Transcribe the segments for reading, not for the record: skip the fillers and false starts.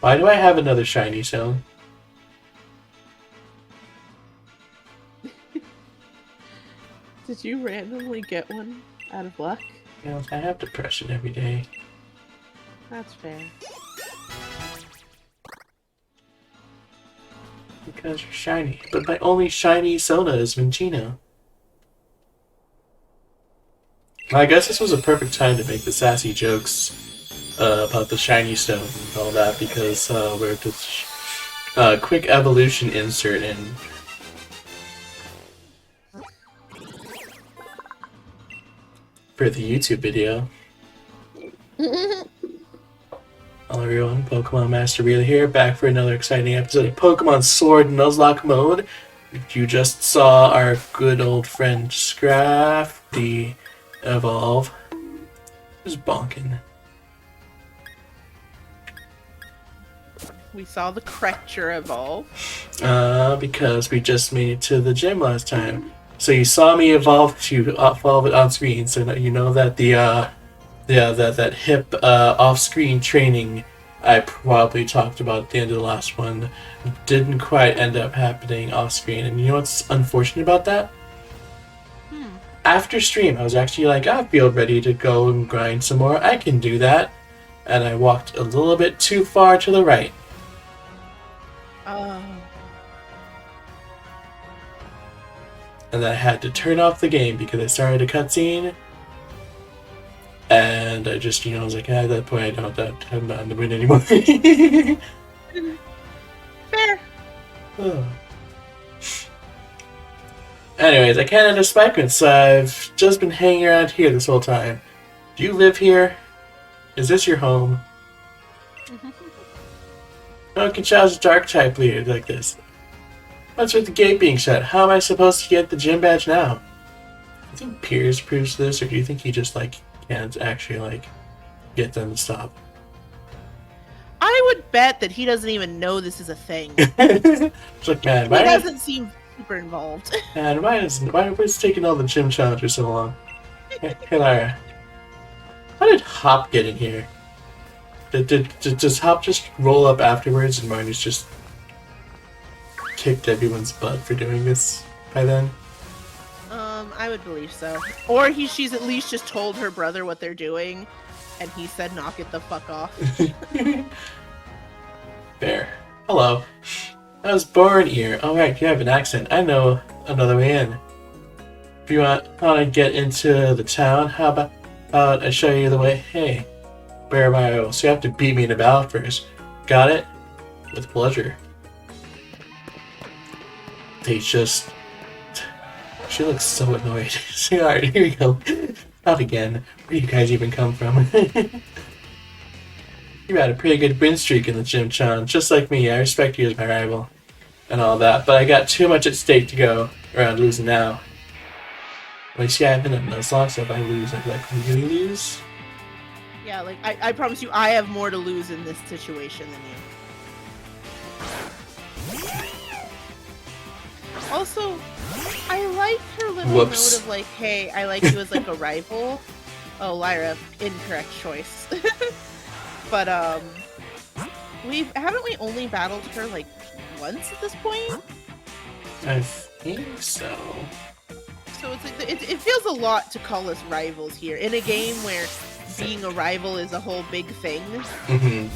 Why do I have another shiny stone? Did you randomly get one out of luck? You know, I have depression every day. That's fair. Because you're shiny. But my only shiny Sona is Minccino. I guess this was a perfect time to make the sassy jokes about the shiny stone and all that, because we're just quick evolution insert in. For the YouTube video. Hello everyone, pkmnMasterWheeler here, back for another exciting episode of Pokemon Sword Nuzlocke mode. You just saw our good old friend Scrafty evolve. Just bonking. We saw the creature evolve. Because we just made it to the gym last time. So you saw me evolve it on screen, so that you know that that hip off-screen training I probably talked about at the end of the last one didn't quite end up happening off-screen. And you know what's unfortunate about that? After stream, I was actually like, I feel ready to go and grind some more. I can do that. And I walked a little bit too far to the right. And then I had to turn off the game because I started a cutscene. And I just, I was like, at that point, I'm not in the mood anymore. Fair. Oh. Anyways, I can't enter Spikemuth, so I've just been hanging around here this whole time. Do you live here? Is this your home? No one can challenge a dark type leader like this. What's with the gate being shut? How am I supposed to get the gym badge now? Do you think Piers proves this, or do you think he just, can't actually, get them to stop? I would bet that he doesn't even know this is a thing. It's like, man, He doesn't seem super involved. Man, why is taking all the gym challenges so long? Hey, Lara. How did Hop get in here? Does Hop just roll up afterwards and Marnie's just kicked everyone's butt for doing this by then? I would believe so. Or she's at least just told her brother what they're doing, and he said, knock it the fuck off. Fair. Hello. I was born here. Oh right, you have an accent. I know another way in. If you want to get into the town, how about I show you the way? Hey, where am I? So you have to beat me in a battle first. Got it? With pleasure. They just... She looks so annoyed. Alright, here we go. Not again. Where do you guys even come from? You had a pretty good win streak in the gym challenge, just like me. I respect you as my rival. And all that, but I got too much at stake to go around losing now. Well, you see, I haven't done Nuzlocke, so if I lose, I'd really lose. Yeah, I promise you, I have more to lose in this situation than you. Also, I like her little note of hey, I like you as a rival. Oh, Lyra, incorrect choice. But haven't we only battled her once at this point? I think so. So it's it feels a lot to call us rivals here in a game where being a rival is a whole big thing. To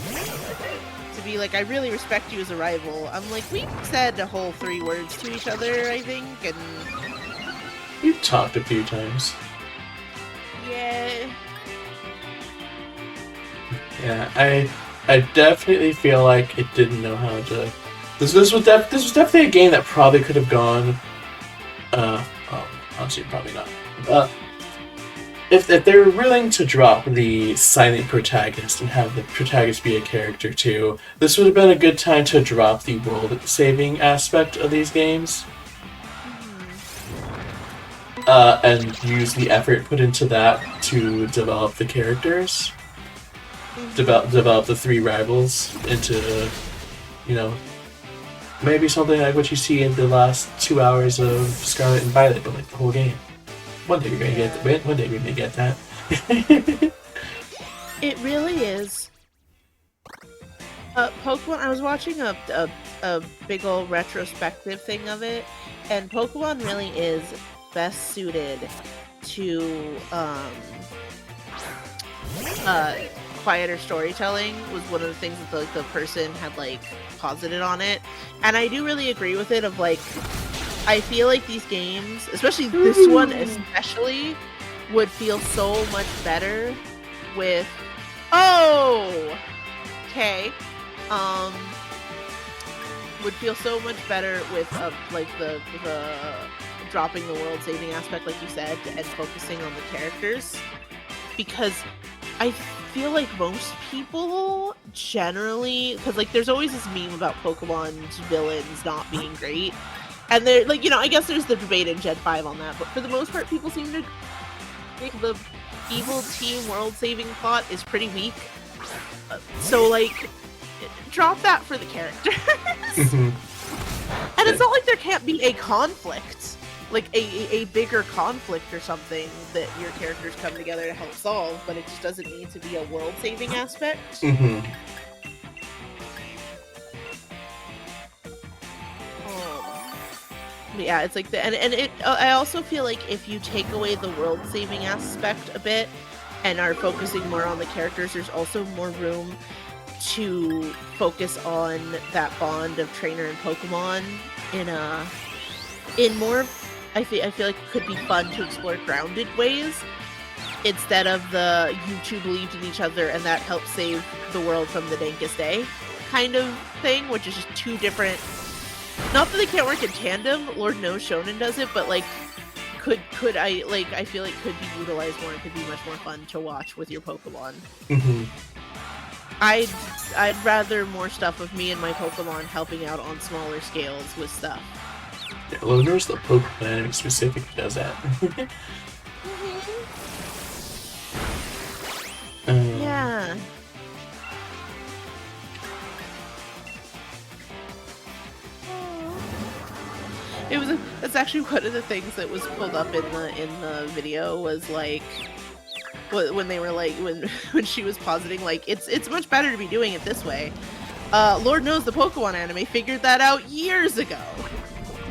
be I really respect you as a rival. I'm we said a whole 3 words to each other, I think, and we've talked a few times. Yeah. Yeah, I definitely feel like it didn't know how to. This was definitely a game that probably could have gone. Honestly, probably not. If they were willing to drop the silent protagonist and have the protagonist be a character too, this would have been a good time to drop the world-saving aspect of these games. And use the effort put into that to develop the characters. Develop the 3 rivals into, maybe something like what you see in the last 2 hours of Scarlet and Violet, but the whole game. One day we're gonna get that. One day we're gonna get that. It really is. Pokemon. I was watching a big old retrospective thing of it, and Pokemon really is best suited to quieter storytelling. Was one of the things that the person had like posited on it, and I do really agree with it. Of like, I feel like these games, especially this one, especially, would feel so much better with. Oh, okay. Would feel so much better with like the dropping the world saving aspect, like you said, and focusing on the characters, because I feel like most people generally, because like there's always this meme about Pokemon's villains not being great, and they're like, you know, I guess there's the debate in Gen 5 on that, but for the most part, people seem to think the evil team world saving plot is pretty weak. So like, drop that for the characters. And it's not like there can't be a conflict, like a bigger conflict or something that your characters come together to help solve, but it just doesn't need to be a world saving aspect. Yeah, it's like the and it. I also feel like if you take away the world saving aspect a bit and are focusing more on the characters, there's also more room to focus on that bond of trainer and Pokemon in more. I feel like it could be fun to explore grounded ways instead of the you two believed in each other and that helped save the world from the dankest day kind of thing, which is just two different. Not that they can't work in tandem. Lord knows Shonen does it, but like, could I like? I feel like could be utilized more. It could be much more fun to watch with your Pokemon. I'd rather more stuff of me and my Pokemon helping out on smaller scales with stuff. Yeah, Lord knows the Pokemon anime specifically does that. Yeah. That's actually one of the things that was pulled up in the video was like when they were like when she was positing like it's much better to be doing it this way. Lord knows the Pokemon anime figured that out years ago.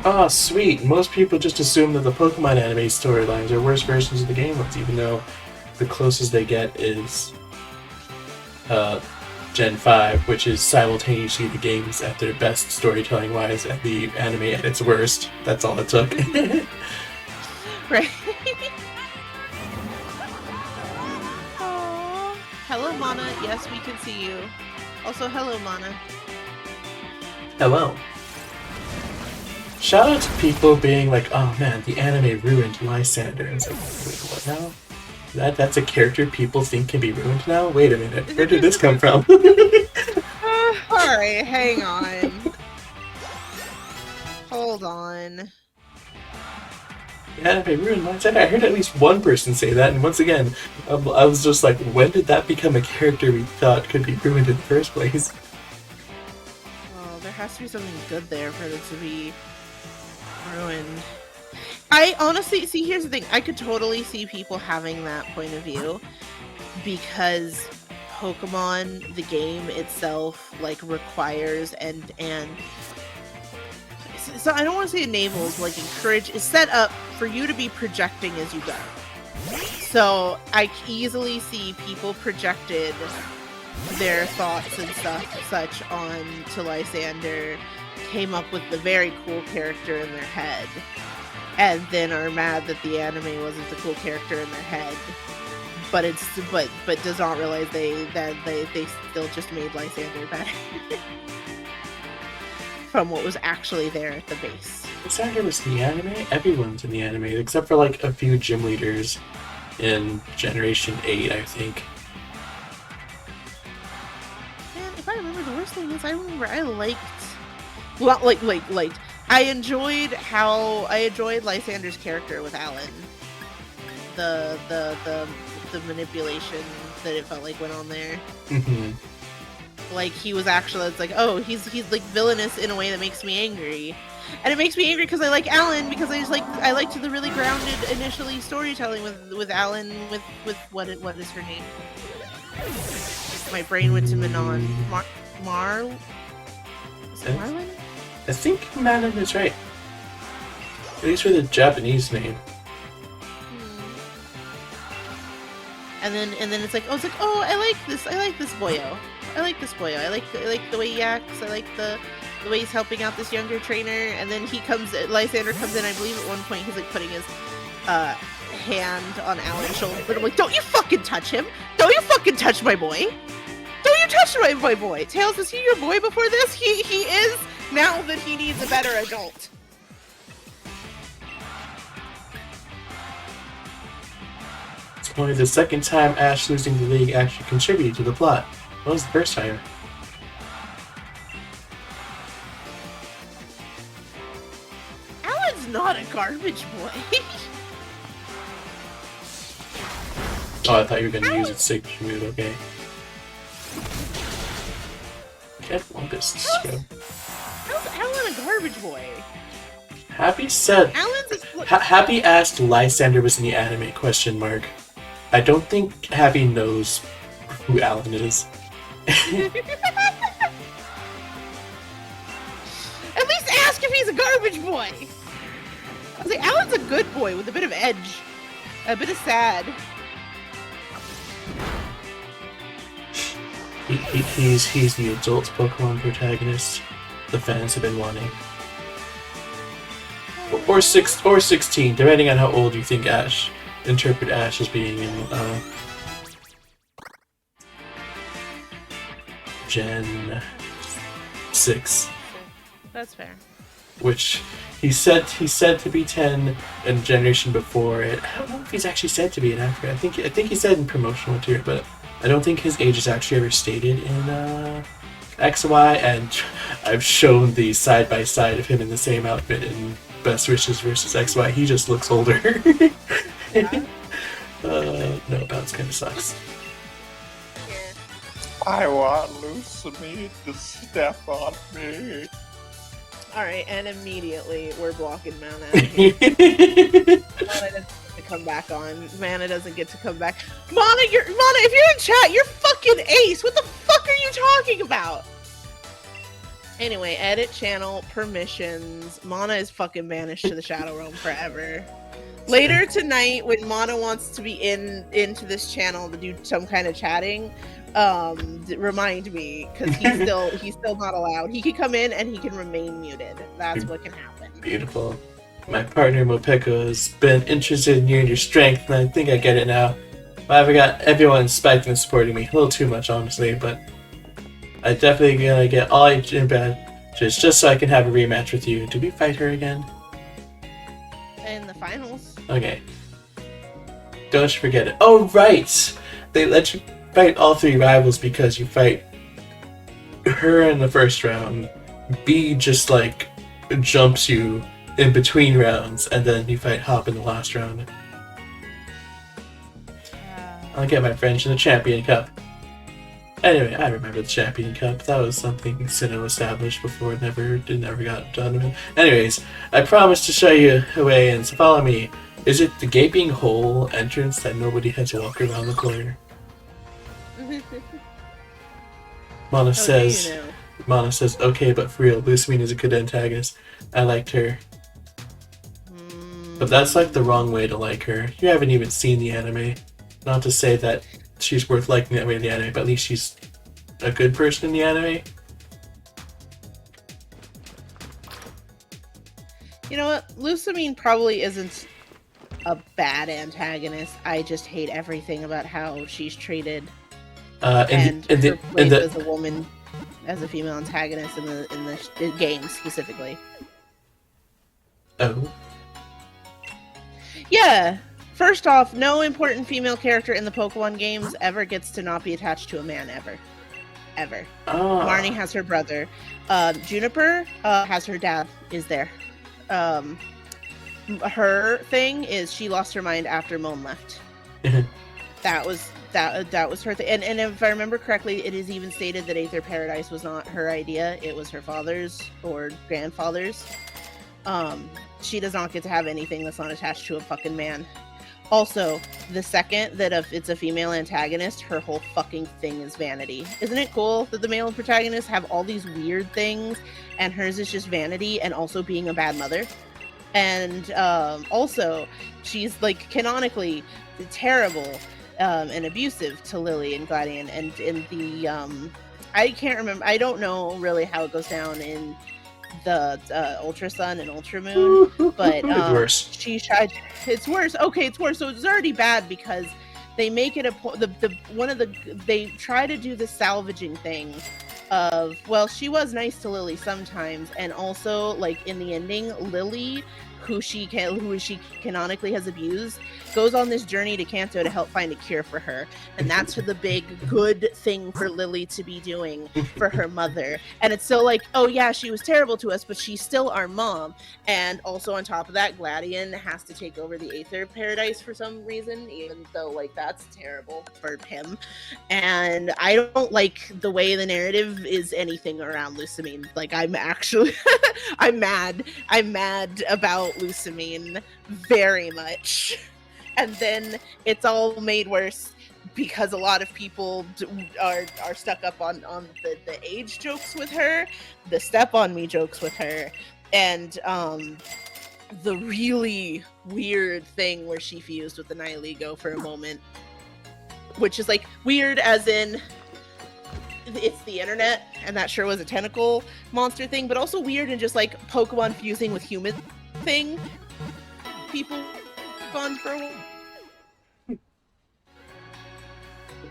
Oh, sweet. Most people just assume that the Pokemon anime storylines are worse versions of the game ones, even though the closest they get is Gen 5, which is simultaneously the games at their best storytelling-wise and the anime at its worst. That's all it took. Right. Aww. Hello, Mana. Yes, we can see you. Also, hello, Mana. Hello. Shout out to people being like, oh man, the anime ruined Lysander. And it's like, wait, what now? That's a character people think can be ruined now? Wait a minute, where did this come from? Alright, hang on. Hold on. Yeah, they ruined Lysander. I heard at least one person say that, and once again, I was just like, when did that become a character we thought could be ruined in the first place? Well, there has to be something good there for it to be ruined. I honestly, see, here's the thing. I could totally see people having that point of view because Pokemon, the game itself, like, requires and so I don't want to say enables, like, encourage, is set up for you to be projecting as you go. So I easily see people projected their thoughts and such on to Lysander, came up with the very cool character in their head, and then are mad that the anime wasn't the cool character in their head, but does not realize they still just made Lysander better from what was actually there at the base. Lysander was in the anime? Everyone's in the anime, except for like a few gym leaders in Generation 8, I think. Man, if I remember, the worst thing is I remember I liked... Well, liked. I enjoyed Lysander's character with Alan. The manipulation that it felt like went on there. Like, he was actually, it's like, oh, he's like villainous in a way that makes me angry. And it makes me angry because I like Alan, because I liked the really grounded initially storytelling with Alan, with what is her name? My brain went to Manon. Is it Marlin? I think Madeline is right. At least for the Japanese name. And then it's like, I like this boyo. I like this boyo. I like the way he acts. I like the way he's helping out this younger trainer. And then Lysander comes in. I believe at one point he's like putting his hand on Alan's shoulder. But I'm like, don't you fucking touch him! Don't you fucking touch my boy! Don't you touch my boy! Tails, was he your boy before this? He is now that he needs a better adult. It's only the second time Ash losing the league actually contributed to the plot. What was the first time? Alan's not a garbage boy. Oh, I thought you were going to use its signature move, okay. Get locusts, bro. How's Alan a garbage boy? Happy said... Happy asked Lysander was in the anime, question mark. I don't think Happy knows who Alan is. At least ask if he's a garbage boy! I was like, Alan's a good boy with a bit of edge. A bit of sad. He's the adult Pokemon protagonist the fans have been wanting. Or 16, depending on how old you think interpret Ash as being in Gen 6. That's fair. Which he said to be 10 in generation before it. I don't know if he's actually said to be an actor. I think he said in promotional material, but I don't think his age is actually ever stated in XY, and I've shown the side by side of him in the same outfit in Best Wishes versus XY. He just looks older. No, bounce kind of sucks. I want Lucamine to step on me. Alright, and immediately we're blocking Mana. Mana doesn't get to come back on. Mana doesn't get to come back. Mana, if you're in chat, you're fucking ace! What the fuck are you talking about? Anyway, edit channel permissions. Mana is fucking banished to the Shadow Realm forever. Later tonight, when Mana wants to be into this channel to do some kind of chatting, remind me, because he's still not allowed. He can come in and he can remain muted. That's what can happen. Beautiful. My partner Mopeko has been interested in you and your strength, and I think I get it now. I've got everyone Spikemuth and supporting me. A little too much, honestly, but I definitely gonna get all in bed just so I can have a rematch with you. Do we fight her again? In the finals. Okay. Don't forget it. Oh, right! They let you fight all three rivals because you fight her in the first round. B just like jumps you in between rounds, and then you fight Hop in the last round. I'll get my friends in the Champion Cup. Anyway, I remember the Champion Cup. That was something Sinnoh established before it never got done. Anyways, I promised to show you a way, and so follow me. Is it the gaping hole entrance that nobody had to walk around the corner? Mana says, okay, but for real, Lucamine is a good antagonist. I liked her. But that's like the wrong way to like her. You haven't even seen the anime. Not to say that she's worth liking that way in the anime, but at least she's a good person in the anime. You know what? Lucamine probably isn't a bad antagonist. I just hate everything about how she's treated. And her place as a woman, as a female antagonist in the game specifically. Oh. Yeah. First off, no important female character in the Pokemon games ever gets to not be attached to a man, ever. Ever. Oh. Marnie has her brother. Juniper has her dad, is there. Her thing is she lost her mind after Moan left. That was her thing. And if I remember correctly, it is even stated that Aether Paradise was not her idea. It was her father's or grandfather's. She does not get to have anything that's not attached to a fucking man. Also, the second that if it's a female antagonist, her whole fucking thing is vanity. Isn't it cool that the male protagonists have all these weird things, and hers is just vanity and also being a bad mother? And also, she's like canonically terrible and abusive to Lily and Gladian. And in the I can't remember. I don't know really how it goes down in the Ultra Sun and Ultra Moon, but It's worse. she tried. It's worse. Okay, it's worse. So it's already bad because they make it a they try to do the salvaging thing of, well, she was nice to Lily sometimes, and also like in the ending, Lily, who she canonically has abused, goes on this journey to Kanto to help find a cure for her, and that's the big good thing for Lily to be doing for her mother. And it's so like, oh yeah, she was terrible to us, but she's still our mom. And also on top of that, Gladian has to take over the Aether Paradise for some reason, even though like that's terrible for him. And I don't like the way the narrative is anything around Lusamine. Like, I'm actually I'm mad about Lusamine very much. And then it's all made worse because a lot of people are stuck up on the age jokes with her, the step on me jokes with her, and the really weird thing where she fused with the Nihiligo for a moment, which is like weird as in it's the internet and that sure was a tentacle monster thing, but also weird and just like Pokemon fusing with human thing. People fun for a while.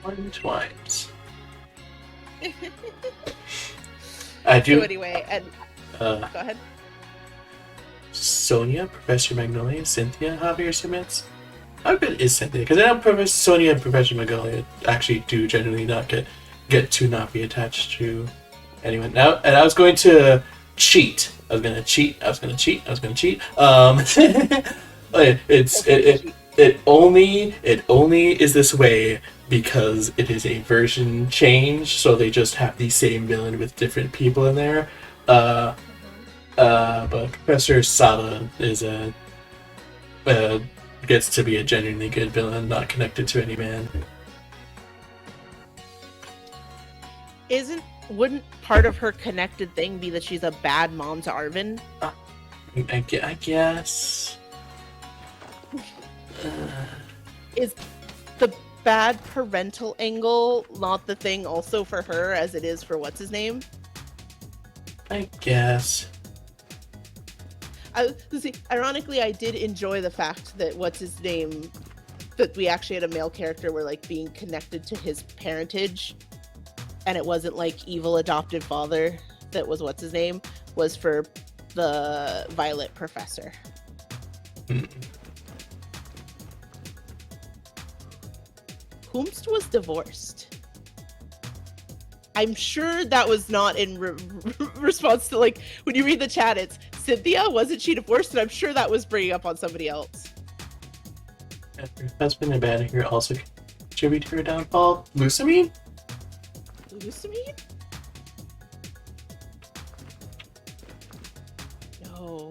One twice. I do. So anyway, and go ahead. Sonia, Professor Magnolia, Cynthia, Javier submits. How good is Cynthia? Because I know Professor Sonia and Professor Magnolia actually do generally not get to not be attached to anyone. Now, and I was going to cheat. It only is this way because it is a version change, so they just have the same villain with different people in there. But Professor Sala is gets to be a genuinely good villain, not connected to any man. Wouldn't part of her connected thing be that she's a bad mom to Arvin? I guess. Is the bad parental angle not the thing also for her as it is for what's his name? I guess. Ironically, I did enjoy the fact that what's his name, that we actually had a male character where like being connected to his parentage, and it wasn't like evil adoptive father that was what's his name, was for the Violet professor. Whomst was divorced. I'm sure that was not in response to, like, when you read the chat, it's Cynthia, wasn't she divorced? And I'm sure that was bringing up on somebody else. Her husband and bad here also contribute to her downfall. Lusamine? Lusamine? No.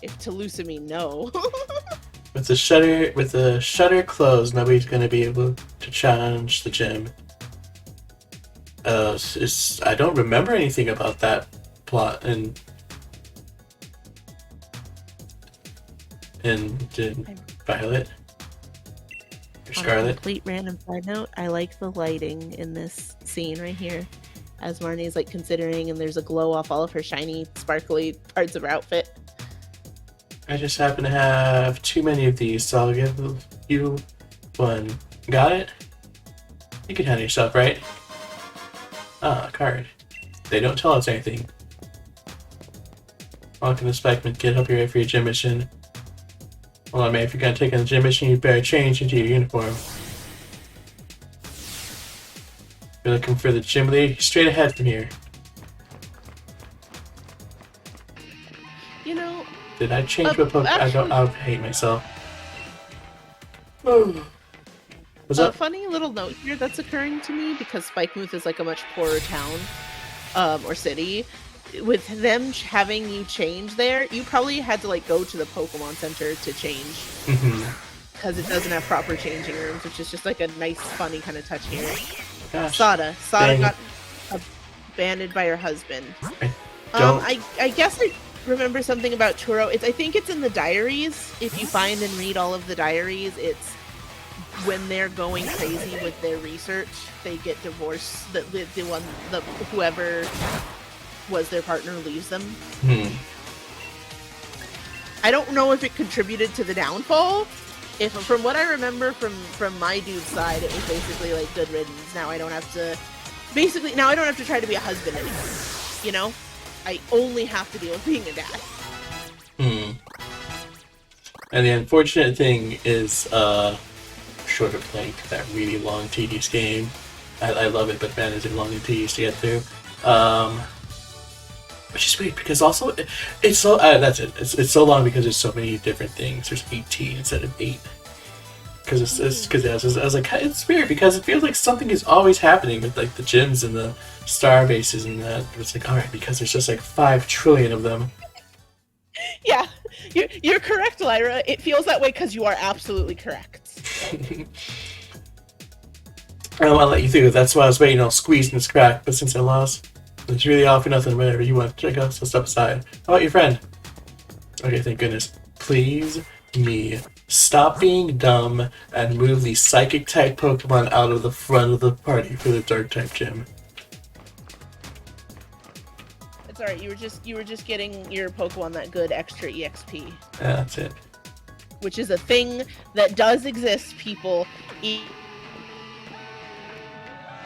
If to Lusamine, no. With the shutter closed, nobody's gonna be able to challenge the gym. I don't remember anything about that plot in Violet or Scarlet. On a complete random side note, I like the lighting in this scene right here, as Marnie's like considering, and there's a glow off all of her shiny, sparkly parts of her outfit. I just happen to have too many of these, so I'll give you one. Got it? You can handle yourself, right? Ah, a card. They don't tell us anything. Welcome to Spikemuth, kid. Hope you're ready for your gym mission. Hold on, man. If you're gonna take on the gym mission, you better change into your uniform. If you're looking for the gym leader, straight ahead from here. You know... Did I change to a Pokemon? I hate myself. What's up? A funny little note here that's occurring to me, because Spikemuth is like a much poorer town or city. With them having you change there, you probably had to like go to the Pokemon Center to change. because it doesn't have proper changing rooms, which is just like a nice, funny kind of touch here. Gosh. Sada Dang. got abandoned by her husband. Don't. I guess I remember something about Turo. I think it's in the diaries. If you find and read all of the diaries, it's when they're going crazy with their research, they get divorced. Whoever was their partner leaves them. I don't know if it contributed to the downfall. If from what I remember from my dude's side, it was basically like good riddance. Now I don't have to try to be a husband anymore. You know, I only have to deal with being a dad. And the unfortunate thing is, short of playing that really long, tedious game. I love it, but man, is it long and tedious to get through. Which is weird because also it's so that's it. It's so long because there's so many different things. There's 18 instead of 8. Because I was like, it's weird because it feels like something is always happening with like the gyms and the star bases and that. It's like, all right, because there's just like 5 trillion of them. Yeah, you're correct, Lyra. It feels that way because you are absolutely correct. I don't want to let you through. That's why I was waiting. I'll squeeze in this crack. But since I lost, it's really all for nothing. Whatever you want to check out, so step aside. How about your friend? Okay, thank goodness. Please, me. Stop being dumb and move the psychic type Pokemon out of the front of the party for the dark type gym. It's alright. You were just getting your Pokemon that good extra EXP. Yeah, that's it. Which is a thing that does exist, people.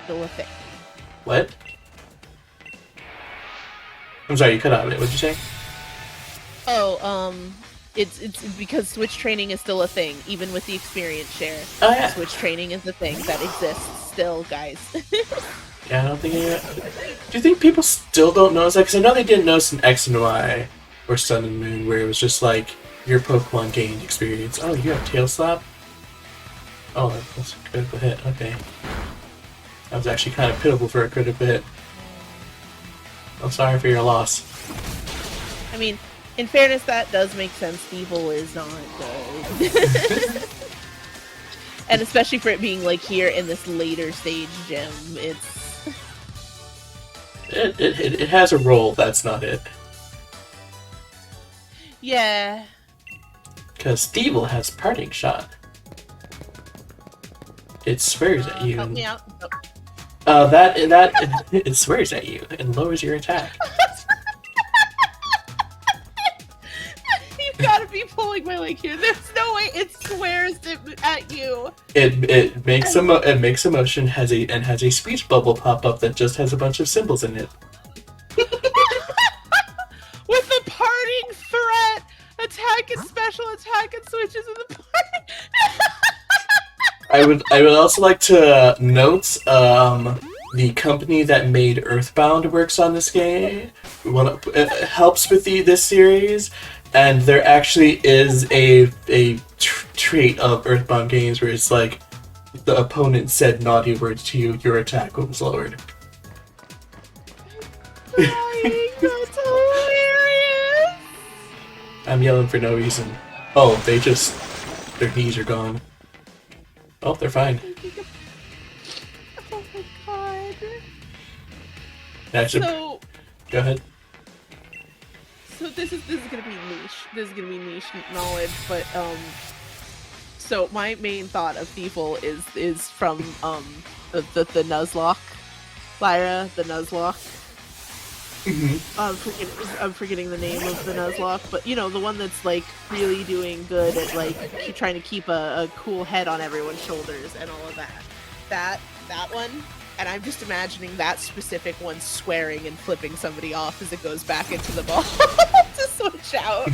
Still a thing. What? I'm sorry, you cut out of it. What'd you say? Oh, it's because Switch training is still a thing, even with the experience share. Oh, yeah. Switch training is a thing that exists still, guys. Yeah, I don't think do you think people still don't notice that? Because I know they didn't notice in X and Y or Sun and Moon, where it was just like your Pokemon gained experience. Oh, you have Tail Slap? Oh, that's a critical hit. Okay. That was actually kind of pitiful for a critical hit. I'm sorry for your loss. I mean, in fairness, that does make sense. Evil is not good. And especially for it being like here in this later stage gym, It has a role, that's not it. Yeah. Because Stevel has Parting Shot. It swears at you. Help me out. It swears at you and lowers your attack. You've got to be pulling my leg here. There's no way it swears at you. It makes a motion, has a speech bubble pop up that just has a bunch of symbols in it. With the parting threat, attack and special attack and switches in the parting. I would also like to note the company that made Earthbound works on this game. It helps with this series, and there actually is a trait of Earthbound games where it's like the opponent said naughty words to you, your attack was lowered. That's hilarious. I'm yelling for no reason. Oh, their knees are gone. Oh, they're fine. Oh my god. Go ahead. So this is gonna be niche. This is gonna be niche knowledge, but so my main thought of Thieful is from the Nuzlocke, Lyra, the Nuzlocke. I'm forgetting the name of the Nuzlocke, but you know, the one that's like really doing good at like trying to keep a cool head on everyone's shoulders and all of that. That one, and I'm just imagining that specific one swearing and flipping somebody off as it goes back into the ball to switch out.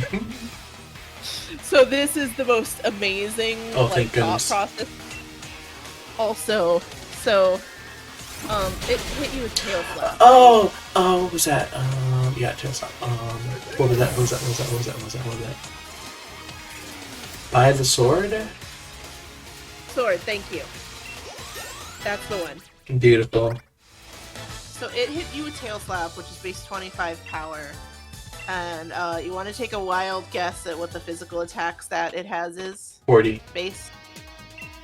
So this is the most amazing like thought process. Also, so it hit you with Tail Slap. Oh, what was that? Yeah, Tail Slap. What was that? By the sword? Sword, thank you. That's the one. Beautiful. So it hit you with Tail Slap, which is base 25 power. And you want to take a wild guess at what the physical attack stat it has is? 40. Base.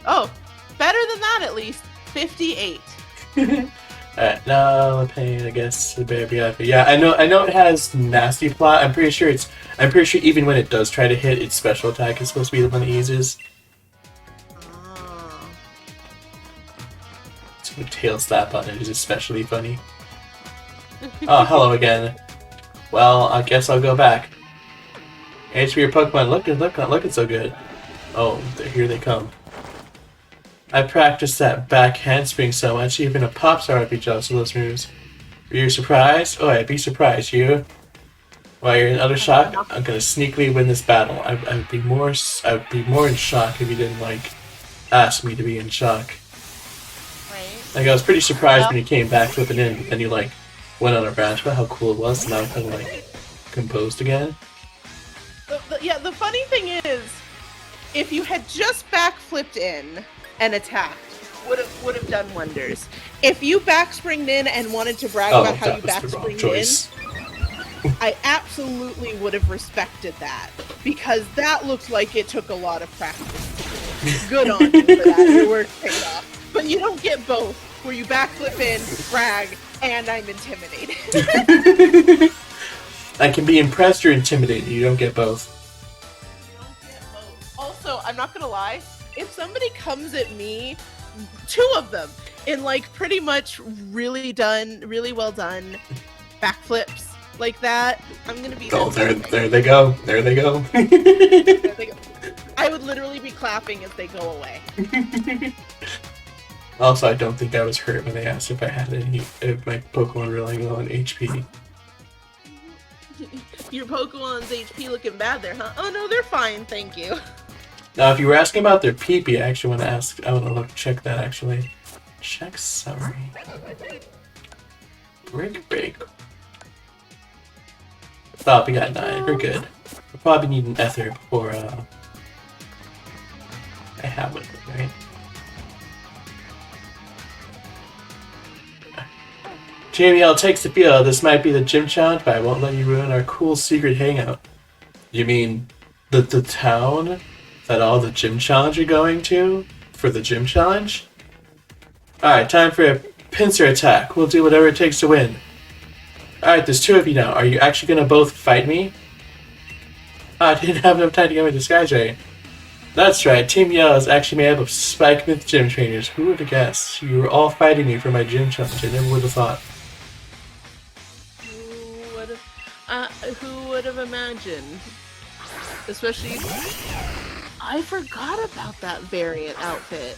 Oh, better than that at least. 58. Alright, now the pain, I guess, the baby. Yeah, I know it has nasty plot. I'm pretty sure even when it does try to hit, its special attack is supposed to be the one it uses. Oh. So the tail slap on it is especially funny. Oh, hello again. Well, I guess I'll go back. HP your Pokemon looking so good. Oh, here they come. I practiced that back handspring so much, even a pop star would be jealous of those moves. Were you surprised? Oh, I'd be surprised. You? While you're in utter shock, I'm gonna sneakily win this battle. I would be more in shock if you didn't ask me to be in shock. Right. I was pretty surprised when you came back flipping in, but then you went on a branch about how cool it was, and now I'm kind of composed again. The funny thing is, if you had just backflipped in and attacked, would have done wonders. If you backspringed in and wanted to brag about how you backspringed in, I absolutely would have respected that, because that looked like it took a lot of practice to do. Good on you for that. Your work paid off. But you don't get both, where you backflip in, brag, and I'm intimidated. I can be impressed or intimidated. You don't get both. Also, I'm not gonna lie, if somebody comes at me, 2 of them, in pretty much really well done backflips like that, I'm gonna be there they go. There they go. There they go. I would literally be clapping as they go away. Also, I don't think I was hurt when they asked if my Pokemon were really low on HP. Your Pokemon's HP looking bad there, huh? Oh no, they're fine, thank you. Now, if you were asking about their PP, I actually want to check that actually. Check summary. Break. Oh, we got 9. We're good. We'll probably need an ether before I have it, right? JBL takes the field. This might be the gym challenge, but I won't let you ruin our cool secret hangout. You mean the town that all the gym challenge are going to for the gym challenge? Alright, time for a pincer attack. We'll do whatever it takes to win. Alright, there's 2 of you now. Are you actually gonna both fight me? I didn't have enough time to get my disguise right. That's right, Team Yell is actually made up of Spikemuth gym trainers. Who would have guessed? You were all fighting me for my gym challenge. I never would have thought. Who would have imagined? Especially, I forgot about that variant outfit.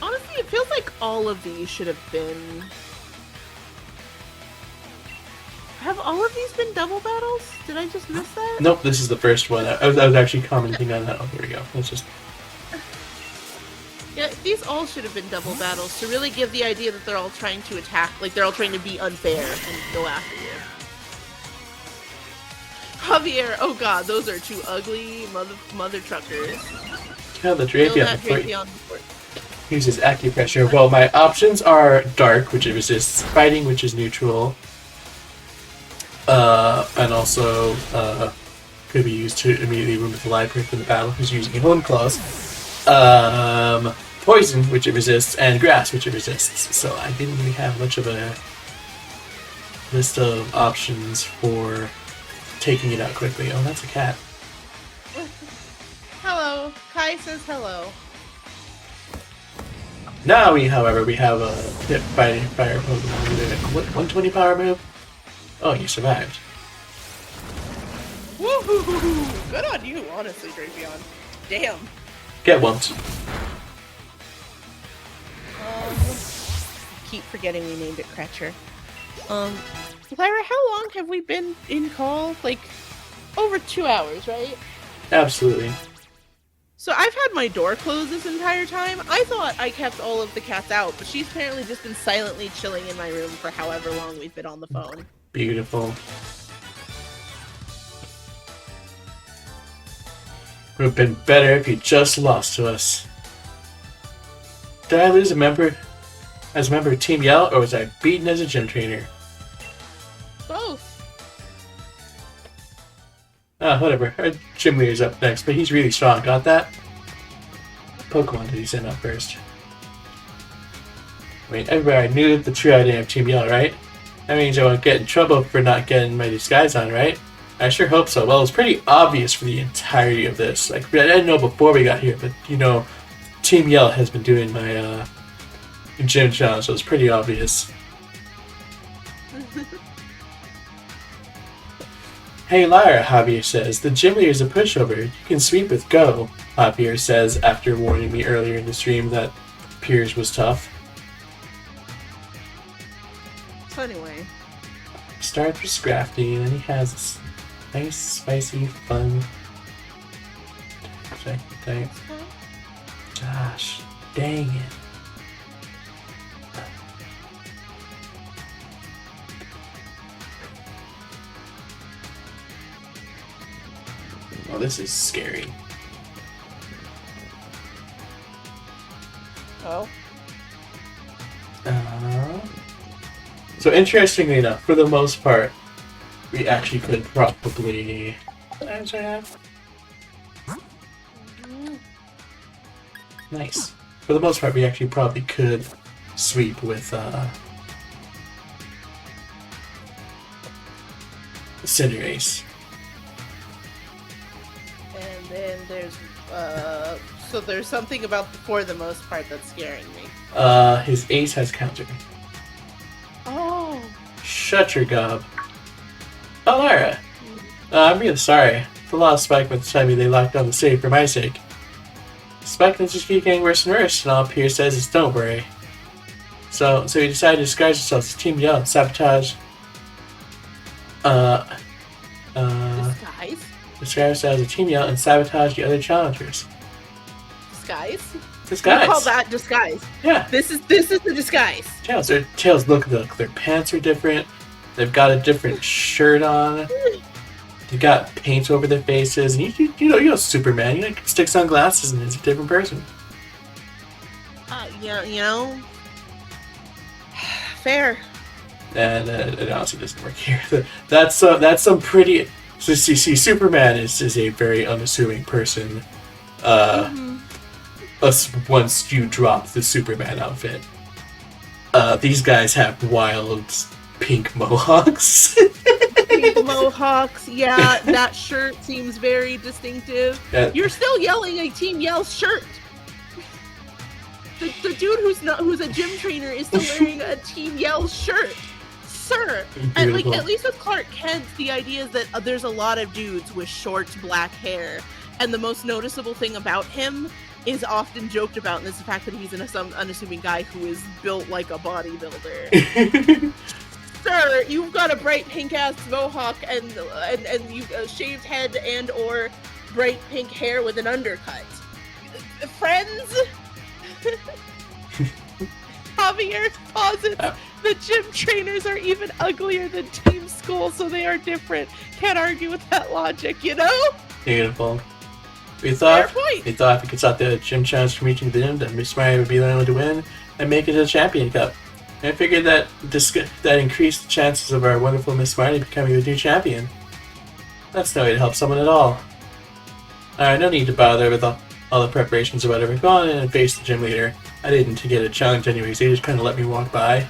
Honestly, it feels like all of these should have been... Have all of these been double battles? Did I just miss that? Nope, this is the first one. I was actually commenting on that. Oh, here we go. Let's just... Yeah, these all should have been double battles to really give the idea that they're all trying to attack, they're all trying to be unfair and go after you. Javier, oh god, those are 2 ugly mother truckers. Yeah, the Drapion uses acupressure. Well, my options are Dark, which it resists, Fighting, which is neutral, and also could be used to immediately remove the live person in the battle who's using Hone Claws. Poison, which it resists, and Grass, which it resists. So I didn't really have much of a list of options for taking it out quickly. Oh, that's a cat. Hello. Kai says hello. Now however, we have a hit by fire Pokemon with a 120 power move. Oh, you survived. Woohoo! Good on you, honestly, Drapion. Damn. Get once. Keep forgetting we named it Cratcher. Lyra, how long have we been in call? Over 2 hours, right? Absolutely. So I've had my door closed this entire time. I thought I kept all of the cats out, but she's apparently just been silently chilling in my room for however long we've been on the phone. Beautiful. Would have been better if you just lost to us. Did I lose as a member of Team Yell, or was I beaten as a gym trainer? Both. Whatever. Our gym leader's up next, but he's really strong. Got that? Pokemon did he send up first? I mean, everybody knew the true idea of Team Yell, right? That means I won't get in trouble for not getting my disguise on, right? I sure hope so. Well, it's pretty obvious for the entirety of this. Like, I didn't know before we got here, but, you know, Team Yell has been doing my, gym challenge, so it's pretty obvious. Hey Lyra, Javier says, the gym leader's a pushover. You can sweep with Go, Javier says after warning me earlier in the stream that Piers was tough. So anyway. Starts with Scrafty, and then he has this nice, spicy, fun... Gosh, dang it. Oh, this is scary. Oh. So interestingly enough, for the most part, we actually could probably... Nice. For the most part, we actually probably could sweep with Cinderace. And then there's so there's something about for the most part that's scaring me. His ace has counter. Oh. Shut your gob. Oh, Lyra. I'm really sorry. The law of Spikemuth told me they locked down the city for my sake. Spikemuth just keep getting worse and worse, and all Pierce says is don't worry. So he decided to disguise himself as Team Yell and sabotage. Disguise? Disguise as a Team Yell and sabotage the other challengers. Disguise? Disguise. You call that disguise? Yeah. This is the disguise. Tails. Their tails look. Their pants are different. They've got a different shirt on. They got paint over their faces. And you know Superman. You like stick sunglasses and he's a different person. Yeah, you know. Fair. And it honestly doesn't work here. That's some pretty. So see, Superman is a very unassuming person. Once you drop the Superman outfit, these guys have wild pink mohawks. Pink mohawks, yeah. That shirt seems very distinctive. You're still yelling a Team Yell shirt. The dude who's a gym trainer is still wearing a Team Yell shirt, sir. And like at least with Clark Kent, the idea is that there's a lot of dudes with short black hair, and the most noticeable thing about him is often joked about, and is the fact that he's some unassuming guy who is built like a bodybuilder. Sir, you've got a bright pink ass mohawk and you've a shaved head and or bright pink hair with an undercut. Friends? Javier posits the gym trainers are even uglier than Team Skull, so they are different. Can't argue with that logic, you know? Beautiful. We thought if we could stop the gym challenge from reaching the end, that Miss Mario would be the only one to win and make it to the Champion Cup. And I figured that increased the chances of our wonderful Miss Marty becoming the new champion. That's no way to help someone at all. Alright, no need to bother with all the preparations or whatever. Go on in and face the gym leader. I didn't get a challenge anyways, they just kind of let me walk by.